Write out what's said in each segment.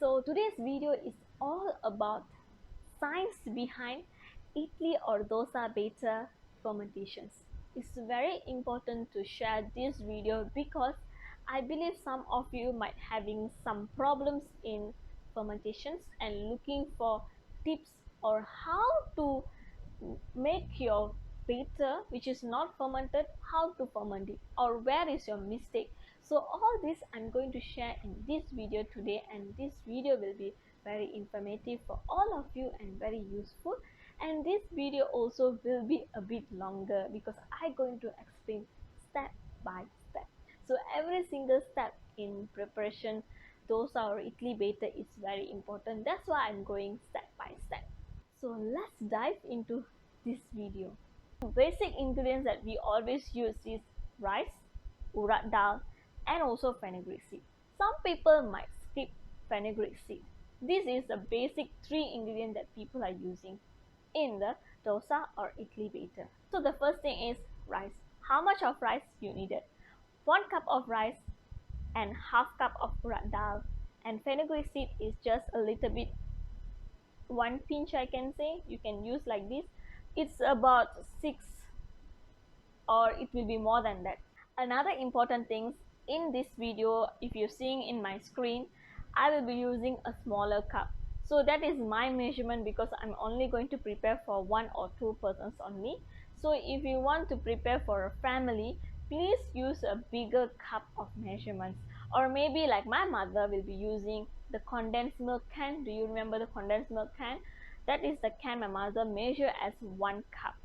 So today's video is all about science behind Idli or Dosa beta fermentations. It's very important to share this video because I believe some of you might having some problems in fermentations and looking for tips or how to make your batter which is not fermented, how to ferment it or where is your mistake. So all this I'm going to share in this video today, and this video will be very informative for all of you and very useful. And this video also will be a bit longer because I'm going to explain step by step. So every single step in preparation dosa or idli batter is very important. That's why I'm going step by step. So let's dive into this video. Basic ingredients that we always use is rice, urad dal, and also fenugreek seed. Some people might skip fenugreek seed. This is the basic three ingredients that people are using in the dosa or idli batter. So the first thing is rice. How much of rice you needed? 1 cup of rice and half cup of urad dal, and fenugreek seed is just a little bit, one pinch I can say. You can use like this. It's about 6 or it will be more than that. Another important thing in this video, if you're seeing in my screen, I will be using a smaller cup. So that is my measurement because I'm only going to prepare for 1 or 2 persons only. So if you want to prepare for a family, please use a bigger cup of measurements. Or maybe like my mother will be using the condensed milk can. Do you remember the condensed milk can? That is the can my mother measure as 1 cup.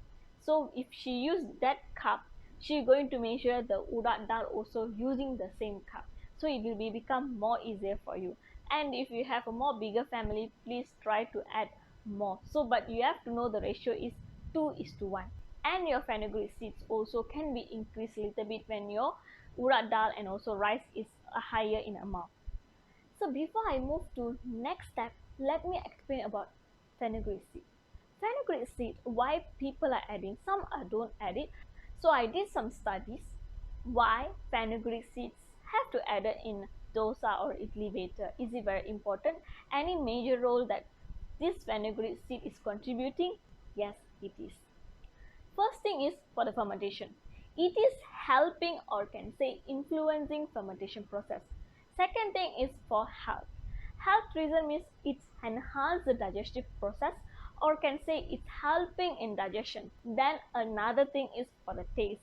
So if she used that cup, she going to measure the urad dal also using the same cup. So it will become more easier for you. And if you have a more bigger family, please try to add more. So but you have to know the ratio is 2:1. And your fenugreek seeds also can be increased a little bit when your urad dal and also rice is higher in amount. So before I move to next step, let me explain about fenugreek seed. Fenugreek seed, why people are adding, some don't add it. So I did some studies why fenugreek seeds have to add it in dosa or idli batter. Is it very important? Any major role that this fenugreek seed is contributing? Yes, it is. First thing is for the fermentation. It is helping or can say influencing fermentation process. Second thing is for health. Health reason means it enhances the digestive process or can say it's helping in digestion. Then another thing is for the taste.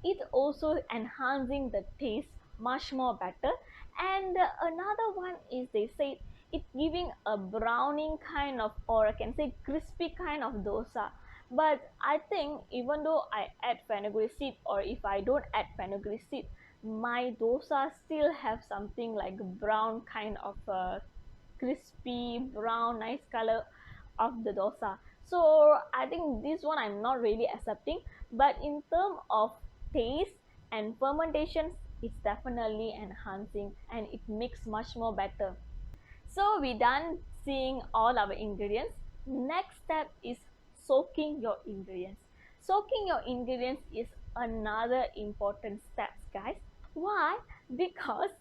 It also enhancing the taste much more better. And another one is they say it giving a browning kind of or I can say crispy kind of dosa. But I think even though I add fenugreek seed or if I don't add fenugreek seed, my dosa still have something like brown kind of crispy brown nice color of the dosa. So I think this one I'm not really accepting, but in terms of taste and fermentation, it's definitely enhancing and it makes much more better. So we done seeing all our ingredients. Next step is soaking your ingredients. Soaking your ingredients is another important step, guys. Why? Because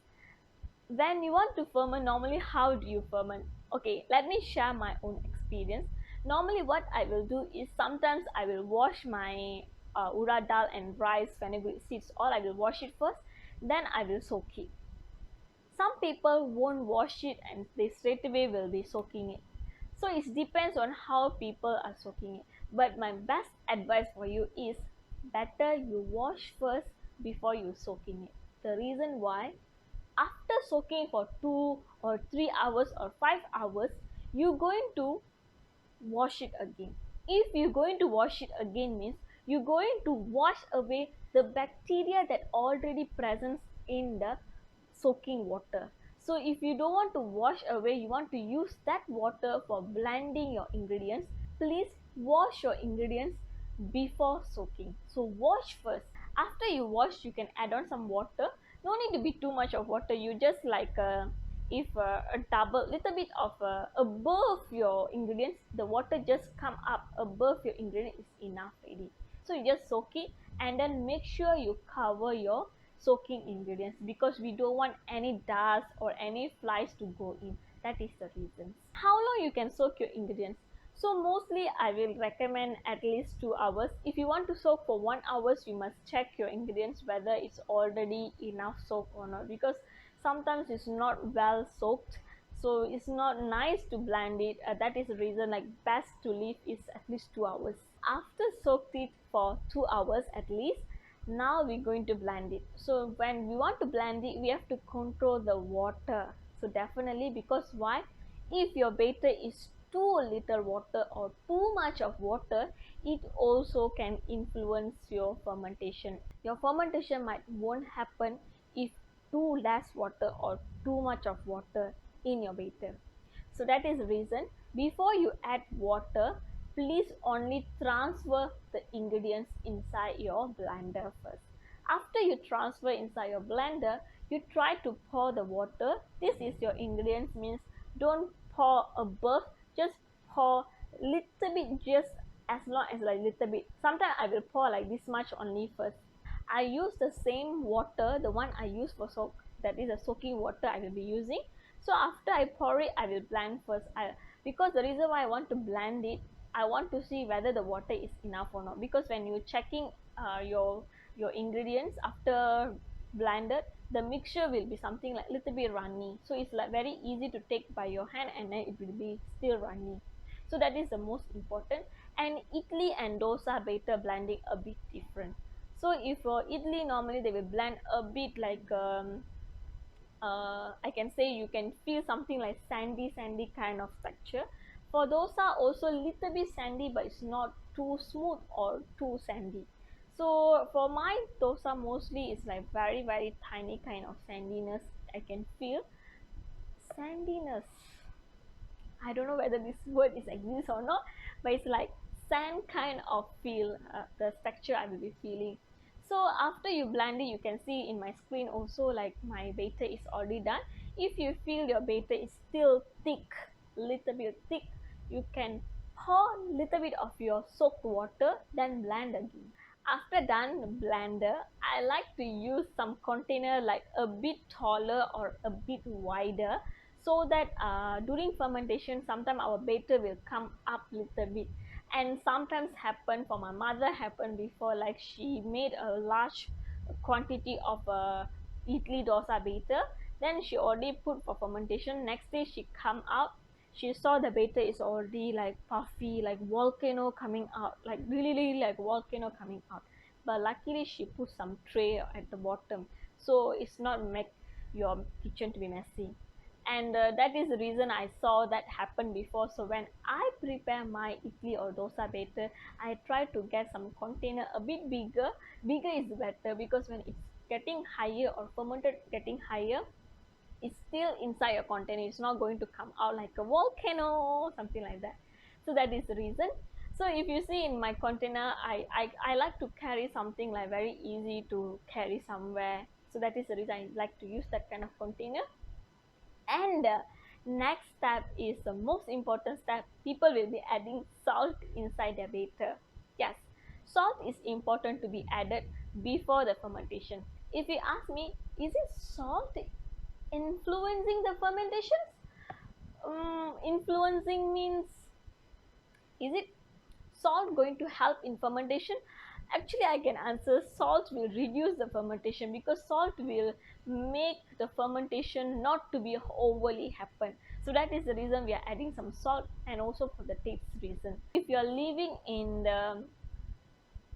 when you want to ferment, normally how do you ferment? Okay, let me share my own experience. Normally what I will do is sometimes I will wash my urad dal and rice fenugreek seeds, or I will wash it first, then I will soak it. Some people won't wash it and they straight away will be soaking it. So it depends on how people are soaking it. But my best advice for you is better you wash first before you soaking it. The reason why, after soaking for 2 or 3 hours or 5 hours, you're going to wash it again. If you're going to wash it again means you're going to wash away the bacteria that already present in the soaking water. So if you don't want to wash away, you want to use that water for blending your ingredients, please wash your ingredients before soaking. So wash first. After you wash, you can add on some water. No need to be too much of water. You just like if a double little bit of above your ingredients, the water just come up above your ingredient is enough already. So you just soak it and then make sure you cover your soaking ingredients because we don't want any dust or any flies to go in. That is the reason. How long you can soak your ingredients? So mostly I will recommend at least 2 hours. If you want to soak for 1 hour, you must check your ingredients whether it's already enough soak or not, because sometimes it's not well soaked, so it's not nice to blend it. That is the reason, like, best to leave is at least 2 hours. After soaked it for 2 hours at least, now we're going to blend it. So when we want to blend it, we have to control the water. So definitely, because why? If your batter is too little water or too much of water, it also can influence your fermentation. Your fermentation might won't happen if too less water or too much of water in your batter. So that is the reason, before you add water, please only transfer the ingredients inside your blender first. After you transfer inside your blender, you try to pour the water. This is your ingredients, means don't pour above, just pour little bit, just as long as like little bit. Sometimes I will pour like this much only first. I use the same water, the one I use for soak, that is the soaking water I will be using. So after I pour it, I will blend first. Because the reason why I want to blend it, I want to see whether the water is enough or not. Because when you're checking your ingredients after blended, the mixture will be something like little bit runny. So it's like very easy to take by your hand and then it will be still runny. So that is the most important. And idli and dosa batter blending a bit different. So if for idli, normally they will blend a bit like I can say you can feel something like sandy kind of texture. For dosa, also little bit sandy, but it's not too smooth or too sandy. So for my dosa, mostly it's like very tiny kind of sandiness. I can feel sandiness. I don't know whether this word is exists or not, but it's like sand kind of feel, the texture I will be feeling. So after you blend it, you can see in my screen also like my batter is already done. If you feel your batter is still thick, little bit thick, you can pour little bit of your soaked water, then blend again. After done blender, I like to use some container like a bit taller or a bit wider, so that during fermentation sometimes our batter will come up little bit. And sometimes happen, for my mother happened before, like she made a large quantity of idli dosa batter, then she already put for fermentation. Next day she come out, she saw the batter is already like puffy, like volcano coming out, like really like volcano coming out. But luckily she put some tray at the bottom, so it's not make your kitchen to be messy. And that is the reason I saw that happen before. So when I prepare my idli or dosa batter, I try to get some container a bit bigger. Bigger is better, because when it's getting higher or fermented getting higher, it's still inside your container, it's not going to come out like a volcano, something like that. So that is the reason. So if you see in my container, I like to carry something like very easy to carry somewhere. So that is the reason I like to use that kind of container. And next step is the most important step. People will be adding salt inside their batter. Yes, salt is important to be added before the fermentation. If you ask me, is it salt influencing the fermentations? Influencing means, is it salt going to help in fermentation? Actually, I can answer salt will reduce the fermentation, because salt will make the fermentation not to be overly happen. So that is the reason we are adding some salt, and also for the taste reason. If you are living in the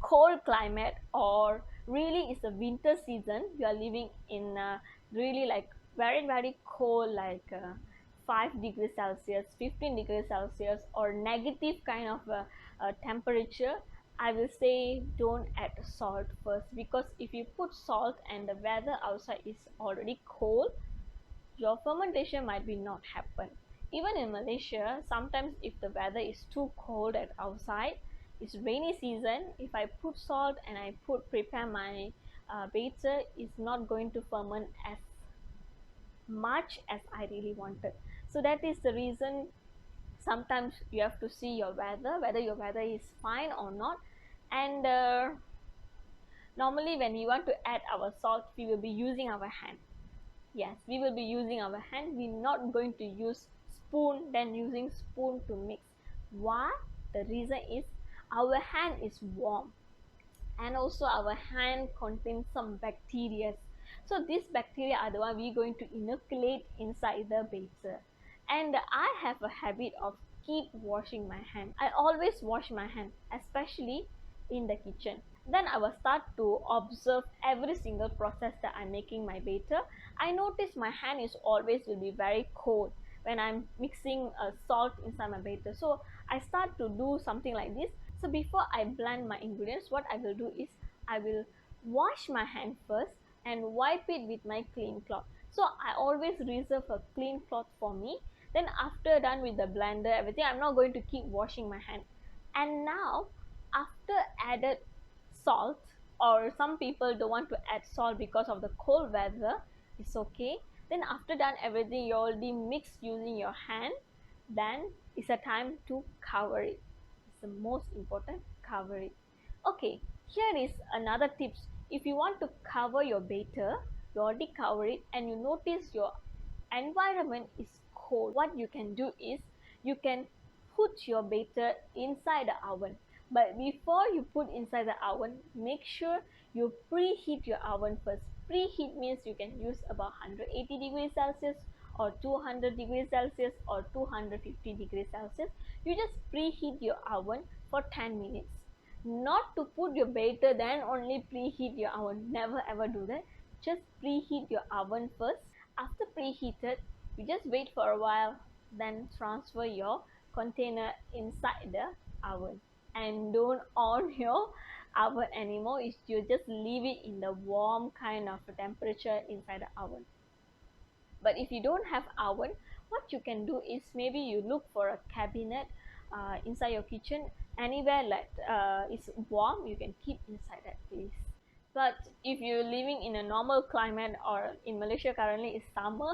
cold climate, or really it's a winter season, you are living in really like very cold, like 5 degrees celsius, 15 degrees celsius, or negative kind of temperature, I will say don't add salt first. Because if you put salt and the weather outside is already cold, your fermentation might be not happen. Even in Malaysia, sometimes if the weather is too cold at outside, it's rainy season, if I put salt and I prepare my batter, it's not going to ferment as much as I really wanted. So that is the reason, sometimes you have to see your weather, whether your weather is fine or not. And Normally when we want to add our salt, we will be using our hand. Yes, we will be using our hand. We're not going to use spoon, then using spoon to mix. Why? The reason is our hand is warm, and also our hand contains some bacteria. So these bacteria are the one we're going to inoculate inside the batter. And I have a habit of keep washing my hand. I always wash my hand, especially in the kitchen. Then I will start to observe every single process that I'm making my batter. I notice my hand is always will be very cold when I'm mixing salt inside my batter. So I start to do something like this. So before I blend my ingredients, what I will do is I will wash my hand first and wipe it with my clean cloth. So I always reserve a clean cloth for me. Then after done with the blender, everything, I'm not going to keep washing my hand. And now after added salt, or some people don't want to add salt because of the cold weather, it's okay. Then after done everything, you already mix using your hand, then it's a time to cover it. It's the most important, cover it. Okay, here is another tips. If you want to cover your batter, you already cover it and you notice your environment is cold, what you can do is you can put your batter inside the oven. But before you put inside the oven, make sure you preheat your oven first. Preheat means you can use about 180 degrees Celsius or 200 degrees Celsius or 250 degrees Celsius. You just preheat your oven for 10 minutes. Not to put your batter then only preheat your oven. Never ever do that. Just preheat your oven first. After preheated, you just wait for a while, then transfer your container inside the oven. And don't on your oven anymore. You just leave it in the warm kind of temperature inside the oven. But if you don't have oven, what you can do is maybe you look for a cabinet inside your kitchen, anywhere that is warm, you can keep inside that place. But if you're living in a normal climate, or in Malaysia currently is summer,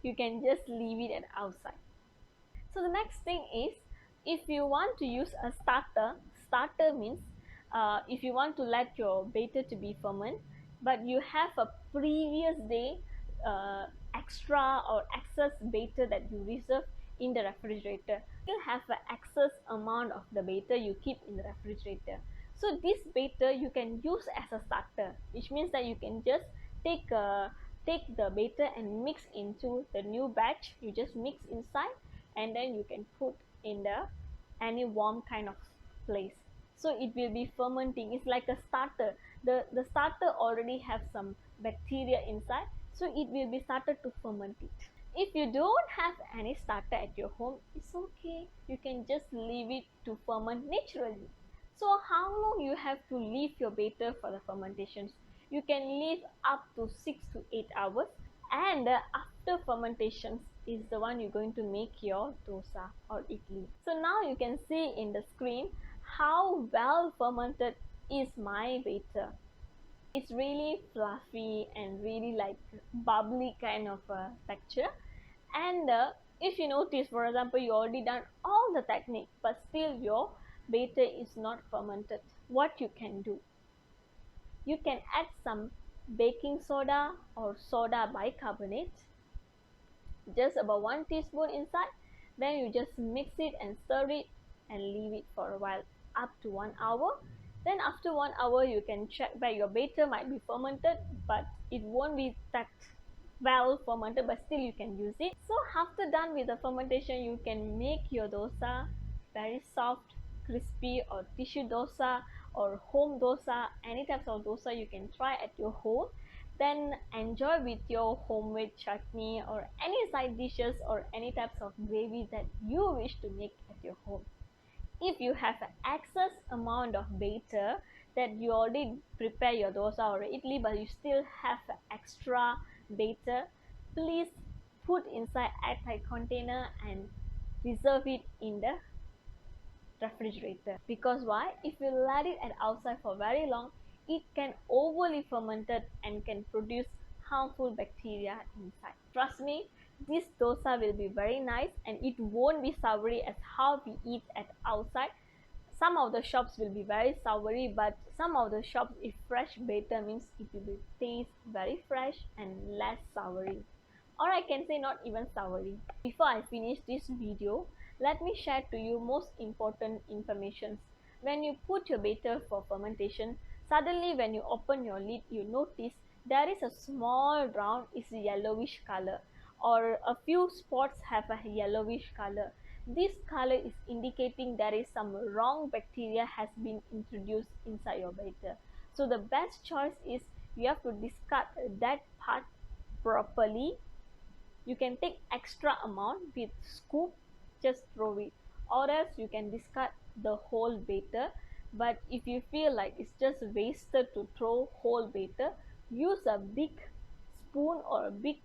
you can just leave it at outside. So the next thing is, if you want to use a starter means if you want to let your batter to be ferment, but you have a previous day extra or excess batter that you reserve in the refrigerator. You have an excess amount of the batter you keep in the refrigerator. So this batter you can use as a starter, which means that you can just take take the batter and mix into the new batch. You just mix inside, and then you can put in the any warm kind of place, so it will be fermenting. It's like a starter. The starter already have some bacteria inside, so it will be started to ferment it. If you don't have any starter at your home, it's okay, you can just leave it to ferment naturally. So how long you have to leave your batter for the fermentations? You can leave up to 6 to 8 hours, and after fermentations is the one you're going to make your dosa or idli. So now you can see in the screen how well fermented is my batter. It's really fluffy and really like bubbly kind of texture. And if you notice, for example, you already done all the technique but still your batter is not fermented, what you can do, you can add some baking soda or soda bicarbonate, just about 1 teaspoon inside. Then you just mix it and stir it and leave it for a while, up to 1 hour. Then after 1 hour you can check back. Your batter might be fermented, but it won't be that well fermented, but still you can use it. So after done with the fermentation, you can make your dosa very soft, crispy, or tissue dosa or home dosa. Any types of dosa you can try at your home, then enjoy with your homemade chutney or any side dishes or any types of gravy that you wish to make at your home. If you have an excess amount of batter that you already prepare your dosa or idli, but you still have extra batter, please put inside airtight container and reserve it in the refrigerator. Because why? If you let it at outside for very long, it can overly fermented and can produce harmful bacteria inside. Trust me, this dosa will be very nice and it won't be savory as how we eat at outside. some of the shops will be very soury, but some of the shops, if fresh batter means it will be taste very fresh and less soury, or I can say not even soury. Before I finish this video, let me share to you most important information. When you put your batter for fermentation, suddenly when you open your lid, you notice there is a small round is yellowish color, or a few spots have a yellowish color. This color is indicating there is some wrong bacteria has been introduced inside your batter. So the best choice is you have to discard that part properly. You can take extra amount with scoop, just throw it, or else you can discard the whole batter. But if you feel like it's just wasted to throw whole batter, use a big spoon or a big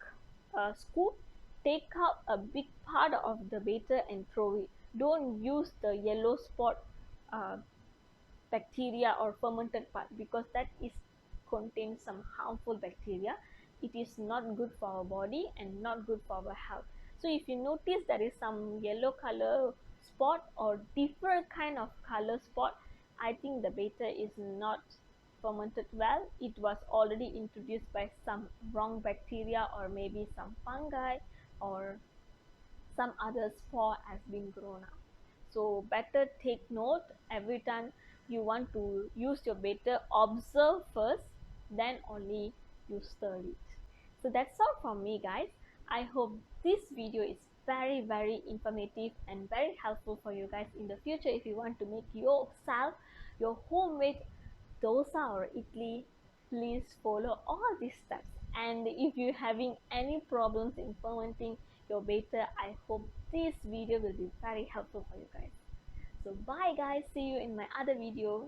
scoop, take out a big part of the batter and throw it. Don't use the yellow spot uh, bacteria or fermented part, because that is contains some harmful bacteria. It is not good for our body and not good for our health. So if you notice there is some yellow color spot or different kind of color spot, I think the batter is not fermented well. It was already introduced by some wrong bacteria, or maybe some fungi, or some other spore has been grown up. So better take note every time you want to use your batter, observe first, then only you stir it. So that's all from me, guys. I hope this video is very informative and very helpful for you guys in the future. If you want to make yourself your homemade dosa or idli, please follow all these steps. And if you're having any problems in fermenting your batter, I hope this video will be very helpful for you guys. So bye guys, see you in my other video.